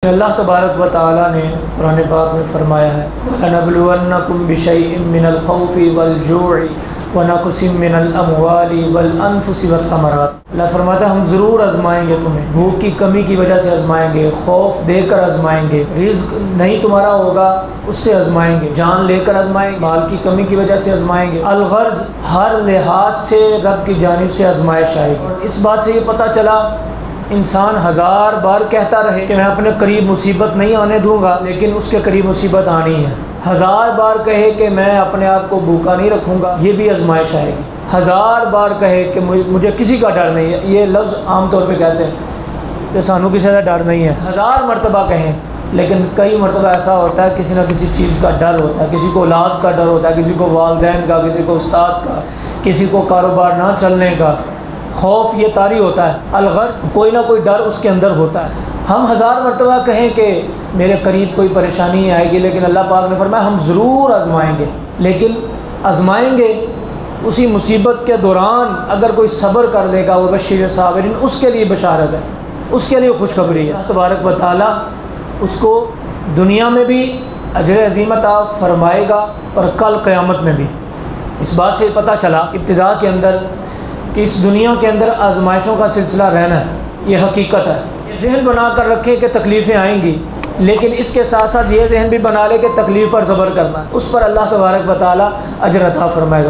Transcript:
अल्लाह तबारक व तआला ने कुरान पाक में फ़रमाया है वलनबलुवन्नकुम बिशैइन मिनल खौफि वल जूइ व नक़सिम मिनल अमवालि वल अनफुसि वस्समरात। अल्लाह फरमाता है हम ज़रूर आज़माएंगे तुम्हें, भूख की कमी की वजह से आज़माएंगे, खौफ देकर आज़माएंगे, रिज़्क नहीं तुम्हारा होगा उससे आज़माएंगे, जान लेकर आज़माएंगे, माल की कमी की वजह से आज़माएंगे। अलगर्ज़ हर लिहाज से रब की जानिब से आज़माइश आएगी। इस बात से ये पता चला इंसान हज़ार बार कहता रहे कि मैं अपने करीब मुसीबत नहीं आने दूंगा, लेकिन उसके करीब मुसीबत आनी है। हज़ार बार कहे कि मैं अपने आप को भूखा नहीं रखूंगा, ये भी आजमाइश आएगी। हज़ार बार कहे कि मुझे किसी का डर नहीं है, ये लफ्ज़ आम तौर पे कहते हैं कि सानू किसी का डर नहीं है। हज़ार मरतबा कहें, लेकिन कई मरतबा ऐसा होता है किसी न किसी चीज़ का डर होता है, किसी को औलाद का डर होता है, किसी को वालिदैन का, किसी को उस्ताद का, किसी को कारोबार ना चलने का। खौफ ये तारी होता है, अलगर्ज़ कोई ना कोई डर उसके अंदर होता है। हम हज़ार मरतबा कहें कि मेरे करीब कोई परेशानी नहीं आएगी, लेकिन अल्लाह पाक ने फरमाया हम ज़रूर आज़माएंगे। लेकिन आज़माएंगे उसी मुसीबत के दौरान अगर कोई सब्र कर लेगा वो बशीर साबिरीन, उसके लिए बशारत है, उसके लिए खुशखबरी है। अल्लाह तबारक व तआला उसको दुनिया में भी अजर अज़ीम अता फरमाएगा और कल क़यामत में भी। इस बात से पता चला इब्तिदा के अंदर कि इस दुनिया के अंदर आजमाइशों का सिलसिला रहना है, ये हकीकत है। जहन बना कर रखे कि तकलीफ़ें आएंगी, लेकिन इसके साथ साथ ये जहन भी बना ले कि तकलीफ़ पर सब्र करना, उस पर अल्लाह तबारक व तआला अजर अता फरमाएगा।